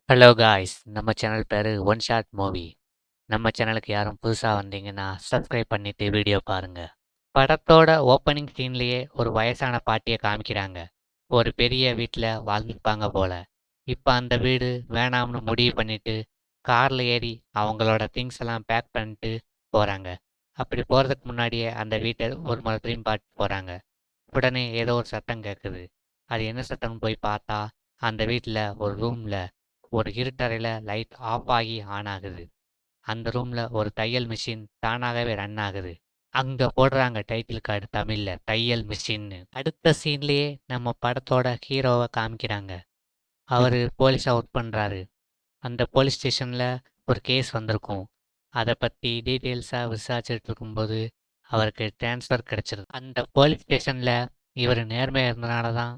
Hello guys, நம்ம channel பேரு one shot movie. நம்ம சேனலுக்கு யாரும் புதுசா வந்தீங்கன்னா சப்ஸ்கிரைப் பண்ணிட்டு வீடியோ பாருங்க. படத்தோட ஓப்பனிங் சீன்லயே ஒரு வயசான பாட்டிய காமிக்கிறாங்க. ஒரு பெரிய வீட்ல வாழ்ந்துருப்பாங்க போல. இப்ப அந்த வீடு வேணாம்னு முடிவு பண்ணிட்டு கார்ல ஏறி அவங்களோட திங்ஸ் எல்லாம் பேக் பண்ணிட்டு போறாங்க. அப்படி போறதுக்கு முன்னாடியே அந்த வீட்டை ஒரு முறை திரும்பி பார்த்து போறாங்க. உடனே ஏதோ ஒரு சத்தம் கேட்குது. அது என்ன சத்தம்னு போய் பார்த்தா, அந்த வீட்ல ஒரு ரூம்ல ஒரு இருட்டறையில லைட் ஆஃப் ஆகி ஆன் ஆகுது. அந்த ரூம்ல ஒரு தையல் மிஷின் தானாகவே ரன் ஆகுது. அங்க போடுறாங்க டைட்டில் கார்டு தமிழ்ல தையல் மிஷின்னு. அடுத்த சீன்லயே நம்ம படத்தோட ஹீரோவை காமிக்கிறாங்க. அவரு போலீஸா ஒர்க் பண்றாரு. அந்த போலீஸ் ஸ்டேஷன்ல ஒரு கேஸ் வந்திருக்கும். அதை பத்தி டீட்டெயில்ஸா விசாரிச்சுட்டு இருக்கும்போது அவருக்கு டிரான்ஸ்ஃபர் கிடைச்சிருது. அந்த போலீஸ் ஸ்டேஷன்ல இவர் நேர்மையா இருந்தனால தான்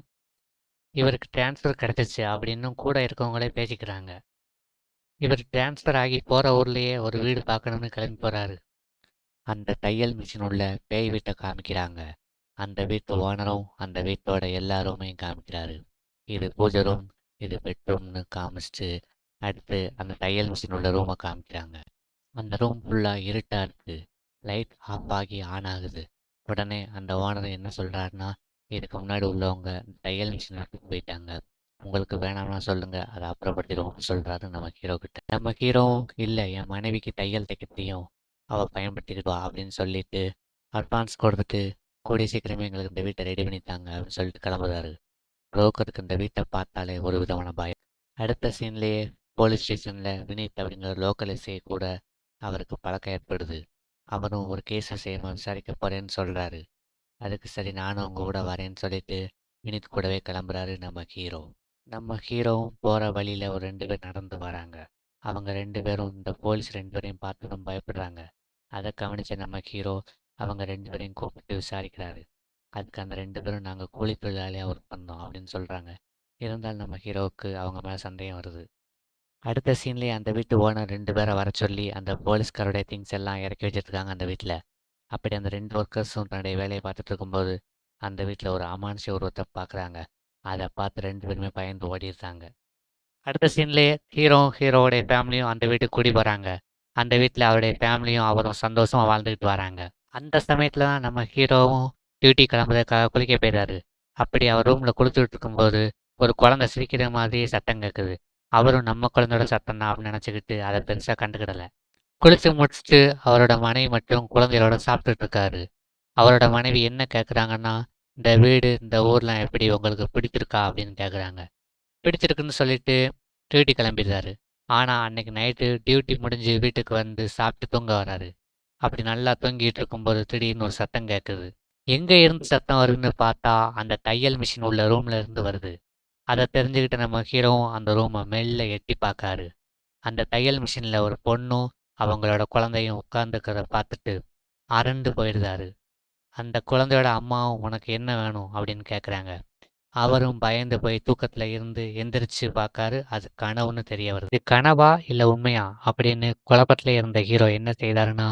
இவருக்கு டிரான்ஸ்ஃபர் கிடைச்சிச்சு அப்படின்னு கூட இருக்கவங்களே பேசிக்கிறாங்க. இவர் டிரான்ஸ்ஃபர் ஆகி போற ஊர்லயே ஒரு வீடு பார்க்கணும்னு கிளம்பி போறாரு. அந்த தையல் மிஷின் உள்ள பேய் வீட்டை காமிக்கிறாங்க. அந்த வீட்டு ஓனரும் அந்த வீட்டோட எல்லா ரூமையும் காமிக்கிறாரு. இது பூஜை ரூம், இது பெட்ரூம்னு காமிச்சிட்டு அடுத்து அந்த தையல் மிஷின் உள்ள ரூமை காமிக்கிறாங்க. அந்த ரூம் ஃபுல்லா இருட்டா இருக்கு. லைட் ஆஃப் ஆகி ஆன் ஆகுது. உடனே அந்த ஓனர் என்ன சொல்றாருன்னா, இதுக்கு முன்னாடி உள்ளவங்க தையல் மிஷின் எடுத்துட்டு போயிட்டாங்க. உங்களுக்கு வேணாம்னா சொல்லுங்க, அதை அப்புறப்படுத்திடுவோம்னு சொல்றாரு நம்ம ஹீரோ கிட்ட. நம்ம ஹீரோவும் இல்ல, என் மனைவிக்கு தையல் தைக்க தெரியும், அவ பயன்படுத்திக்கிட்டு வா அப்படின்னு சொல்லிட்டு அட்வான்ஸ் கொடுத்துட்டு கூடிய சீக்கிரமே எங்களுக்கு இந்த வீட்டை ரெடி பண்ணித்தாங்க அப்படின்னு சொல்லிட்டு கிளம்புறாரு. புரோக்கருக்கு இந்த வீட்டை பார்த்தாலே ஒரு விதமான பயம். அடுத்த சீன்லேயே போலீஸ் ஸ்டேஷன்ல வினீத் அப்படிங்கிற லோக்கல் எஸ்ஐ கூட அவருக்கு பழக்கம் ஏற்படுது. அவரும் ஒரு கேஸை செய்யணும் விசாரிக்க போறேன்னு சொல்றாரு. அதுக்கு சரி நானும் உங்க கூட வரேன்னு சொல்லிட்டு வினீத் கூடவே கிளம்புறாரு நம்ம ஹீரோ. நம்ம ஹீரோவும் போற வழியில ஒரு 2 பேர் நடந்து வராங்க. அவங்க 2 பேரும் இந்த போலீஸ் 2 பேரையும் பார்த்து பயப்படுறாங்க. அதை கவனிச்ச நம்ம ஹீரோ அவங்க 2 பேரையும் கூப்பிட்டு விசாரிக்கிறாரு. அதுக்கு அந்த 2 பேரும் நாங்கள் கூலி தொழிலாளியாக ஒர்க் பண்ணோம் அப்படின்னு சொல்கிறாங்க. இருந்தாலும் நம்ம ஹீரோவுக்கு அவங்க மேலே சந்தேகம் வருது. அடுத்த சீன்லேயே அந்த வீட்டு ஓனர் 2 பேரை வர சொல்லி அந்த போலீஸ்காரோடைய திங்ஸ் எல்லாம் இறக்கி வச்சிருக்காங்க அந்த வீட்டில். அப்படி அந்த 2 ஒர்க்கர்ஸும் தன்னுடைய வேலையை பார்த்துட்டு இருக்கும்போது அந்த வீட்டில் ஒரு அமானுஷ்ய உருவத்தை பார்க்குறாங்க. அதை பார்த்து 2 பேருமே பயந்து ஓடிடுறாங்க. அடுத்த சீன்லேயே ஹீரோவுடைய ஃபேமிலியும் அந்த வீட்டுக்கு குடி போகிறாங்க. அந்த வீட்டில் அவருடைய ஃபேமிலியும் அவரும் சந்தோஷமா வாழ்ந்துக்கிட்டு வராங்க. அந்த சமயத்தில் தான் நம்ம ஹீரோவும் டியூட்டி கிளம்புறதுக்காக குளிக்க போயிடுறாரு. அப்படி அவர் ரூமில் குளிச்சுட்டு இருக்கும்போது ஒரு குழந்தை சிரிக்கிற மாதிரி சத்தம் கேட்குது. அவரும் நம்ம குழந்தையோட சத்தம் தான் அப்படின்னு நினச்சிக்கிட்டு அதை பெருசாக கண்டுக்கிடலை. குளிச்சு முடிச்சுட்டு அவரோட மனைவி மட்டும் குழந்தையோட சாப்பிட்டுட்டு இருக்காரு. அவரோட மனைவி என்ன கேட்குறாங்கன்னா, இந்த வீடு இந்த ஊர்லாம் எப்படி உங்களுக்கு பிடிச்சிருக்கா அப்படின்னு கேட்குறாங்க. பிடிச்சிருக்குன்னு சொல்லிட்டு டியூட்டி கிளம்பிடுறாரு. ஆனால் அன்னைக்கு நைட்டு டியூட்டி முடிஞ்சு வீட்டுக்கு வந்து சாப்பிட்டு தூங்க வராரு. அப்படி நல்லா தூங்கிட்டு இருக்கும்போது திடீர்னு ஒரு சத்தம் கேட்குது. எங்கே இருந்து சத்தம் வருதுன்னு பார்த்தா அந்த தையல் மிஷின் உள்ள ரூம்ல இருந்து வருது. அதை தெரிஞ்சுக்கிட்ட நம்ம ஹீரோவும் அந்த ரூமை மெல்ல எட்டி பார்க்காரு. அந்த தையல் மிஷினில் ஒரு பொண்ணும் அவங்களோட குழந்தையும் உட்காந்துக்கிறத பார்த்துட்டு அரண்டு போயிடுறாரு. அந்த குழந்தையோட அம்மாவும் உனக்கு என்ன வேணும் அப்படின்னு கேட்குறாங்க. அவரும் பயந்து போய் தூக்கத்துல இருந்து எந்திரிச்சு பார்க்காரு. அது கனவுன்னு தெரிய வருது. இது கனவா இல்ல உண்மையா அப்படின்னு குழப்பத்துல இருந்த ஹீரோ என்ன செய்தாருன்னா,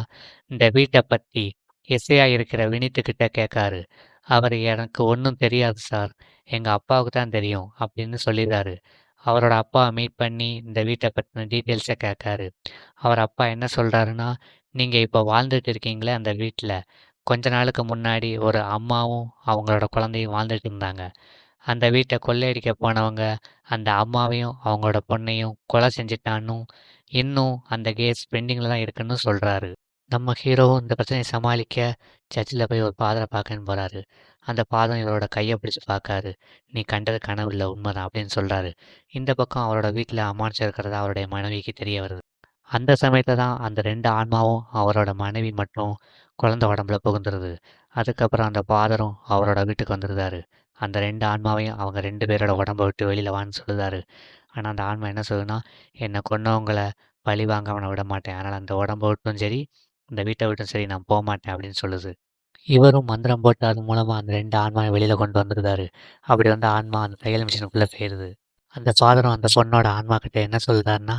இந்த வீட்டை பத்தி எஸ்ஐயா இருக்கிற வினித்து கிட்ட கேட்காரு. அவர் எனக்கு ஒன்றும் தெரியாது சார், எங்க அப்பாவுக்கு தான் தெரியும் அப்படின்னு சொல்லிடுறாரு. அவரோட அப்பாவை மீட் பண்ணி இந்த வீட்டை பற்றின டீட்டெயில்ஸை கேட்காரு. அவர் அப்பா என்ன சொல்றாருன்னா, நீங்க இப்போ வாழ்ந்துட்டு இருக்கீங்களே அந்த வீட்டில், கொஞ்ச நாளுக்கு முன்னாடி ஒரு அம்மாவும் அவங்களோட குழந்தையும் வாழ்ந்துட்டு இருந்தாங்க. அந்த வீட்டை கொள்ளையடிக்க போனவங்க அந்த அம்மாவையும் அவங்களோட பொண்ணையும் கொலை செஞ்சிட்டான்னும், இன்னும் அந்த கேஸ் பெண்டிங்கில் தான் இருக்குன்னு சொல்கிறாரு. நம்ம ஹீரோவும் இந்த பிரச்சனையை சமாளிக்க சர்ச்சில் போய் ஒரு ஃபாதரை பார்க்கன்னு போகிறாரு. அந்த ஃபாதர் இவரோட கையை பிடிச்சி பார்க்காரு. நீ கண்டது கனவு இல்லை, உண்மைதான் அப்படின்னு சொல்கிறாரு. இந்த பக்கம் அவரோட வீட்டில் அமானுஷம் இருக்கிறதா அவருடைய மனைவிக்கு தெரிய வருது. அந்த சமயத்துல தான் அந்த 2 ஆன்மாவும் அவரோட மனைவி மட்டும் குழந்தை உடம்புல புகுந்துருது. அதுக்கப்புறம் அந்த ஃபாதரும் அவரோட வீட்டுக்கு வந்துருந்தாரு. அந்த 2 ஆன்மாவையும் அவங்க 2 பேரோட உடம்ப விட்டு வெளியில வான்னு சொல்லுதாரு. ஆனா அந்த ஆன்மா என்ன சொல்லுதுன்னா, என்னை கொன்னவங்கள பழி வாங்காம நான் விட மாட்டேன். அதனால அந்த உடம்ப விட்டும் சரி, இந்த வீட்டை விட்டும் சரி நான் போமாட்டேன் அப்படின்னு சொல்லுது. இவரும் மந்திரம் போட்டு அது மூலமா அந்த 2 ஆன்மாவை வெளியில கொண்டு வந்துருந்தாரு. அப்படி வந்து ஆன்மா அந்த தையல் மிஷினுக்குள்ள போயிருது. அந்த ஃபாதரும் அந்த பொண்ணோட ஆன்மா கிட்ட என்ன சொல்றாருன்னா,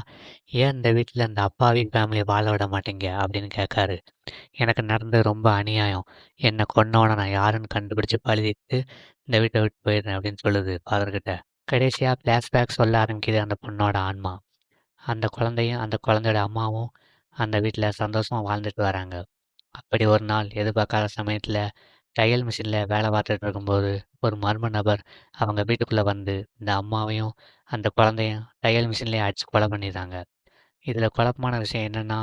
ஏன் இந்த வீட்டில் இந்த அப்பாவி ஃபேமிலியை வாழ விட மாட்டீங்க அப்படின்னு கேட்காரு. எனக்கு நடந்தது ரொம்ப அநியாயம், என்னை கொன்னவனை நான் யாருன்னு கண்டுபிடிச்சு பழி தீர்த்து இந்த வீட்டை விட்டு போயிடுறேன் அப்படின்னு சொல்லுது ஃபாதர்கிட்ட. கடைசியாக ஃப்ளாஷ்பேக் சொல்ல ஆரம்பிக்குது அந்த பொண்ணோட ஆன்மா. அந்த குழந்தையும் அந்த குழந்தையோட அம்மாவும் அந்த வீட்டில் சந்தோஷமாக வாழ்ந்துட்டு வராங்க. அப்படி ஒரு நாள் எதிர்பார்க்காத சமயத்தில் தையல் மிஷினில் வேலை பார்த்துட்டு இருக்கும்போது ஒரு மர்ம நபர் அவங்க வீட்டுக்குள்ளே வந்து இந்த அம்மாவையும் அந்த குழந்தையும் தையல் மிஷின்லேயே அடித்து கொலை பண்ணிடுறாங்க. இதில் குழப்பமான விஷயம் என்னென்னா,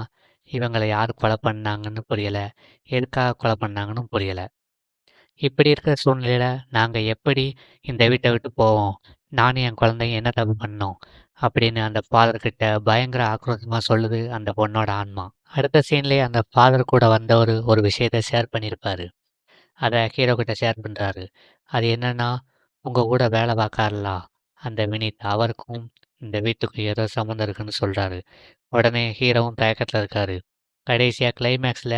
இவங்களை யார் கொலை பண்ணாங்கன்னு புரியலை, எதுக்காக கொலை பண்ணாங்கன்னு புரியலை. இப்படி இருக்கிற சூழ்நிலையில நாங்க எப்படி இந்த வீட்ட விட்டு போவோம்? நானும் என் குழந்தையும் என்ன தப்பு பண்ணோம்? அப்படின்னு அந்த ஃபாதர் கிட்ட பயங்கர ஆக்ரோஷமா சொல்லுது அந்த பொண்ணோட ஆன்மா. அடுத்த சீன்லயே அந்த ஃபாதர் கூட வந்தவரு ஒரு விஷயத்த ஷேர் பண்ணியிருப்பாரு. அத ஹீரோ கிட்ட ஷேர் பண்றாரு. அது என்னன்னா, உங்க கூட வேலை பார்க்கார்ல அந்த வினித், அவருக்கும் இந்த வீட்டுக்கும் ஏதோ சம்மந்தம் இருக்குன்னு சொல்றாரு. உடனே ஹீரோவும் தயக்கத்துல இருக்காரு. கடைசியா கிளைமேக்ஸ்ல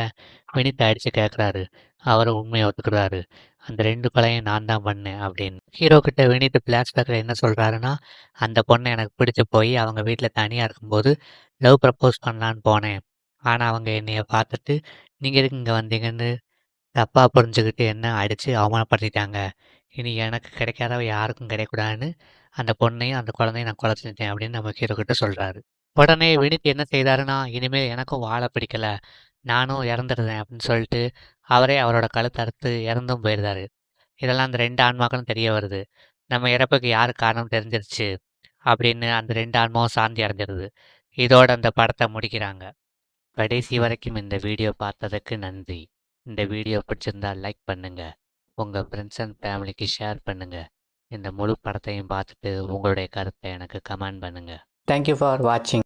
வினித் அடிச்சு கேட்குறாரு. அவரும் உண்மையை ஒத்துக்கிறாரு. அந்த 2 கொலையும் நான் தான் பண்ணேன் அப்படின்னு. ஹீரோ கிட்ட வினித் ஃப்ளாஷ்பேக்கில் என்ன சொல்றாருன்னா, அந்த பொண்ணை எனக்கு பிடிச்சு போய் அவங்க வீட்டில் தனியாக இருக்கும்போது லவ் ப்ரப்போஸ் பண்ணலான்னு போனேன். ஆனால் அவங்க என்னைய பார்த்துட்டு நீங்கள் எதுக்கு இங்கே வந்தீங்கன்னு தப்பாக புரிஞ்சுக்கிட்டு என்ன அடித்து அவமானப்படுத்திட்டாங்க. இனி எனக்கு கிடைக்காதவ யாருக்கும் கிடைக்கூடாதுன்னு அந்த பொண்ணையும் அந்த குழந்தையும் நான் கொலை செஞ்சேன் அப்படின்னு நம்ம ஹீரோ கிட்ட சொல்கிறாரு. உடனே வினித் என்ன செய்தாருன்னா, இனிமேல் எனக்கும் வாழ பிடிக்கல, நானும் இறந்துடுறேன் அப்படின்னு சொல்லிட்டு அவரே அவரோட கழுத்தை அறுத்து இறந்தும் போயிருந்தாரு. இதெல்லாம் அந்த 2 ஆன்மாக்களும் தெரிய வருது. நம்ம இறப்புக்கு யார் காரணம் தெரிஞ்சிருச்சு அப்படின்னு அந்த 2 ஆன்மாவும் சாந்தி அடைஞ்சிருது. இதோட அந்த படத்தை முடிக்கிறாங்க. கடைசி வரைக்கும் இந்த வீடியோ பார்த்ததுக்கு நன்றி. இந்த வீடியோ பிடிச்சிருந்தா லைக் பண்ணுங்க. உங்க ஃப்ரெண்ட்ஸ் அண்ட் ஃபேமிலிக்கு ஷேர் பண்ணுங்க. இந்த முழு படத்தையும் பார்த்துட்டு உங்களுடைய கருத்தை எனக்கு கமெண்ட் பண்ணுங்க. Thank you for watching.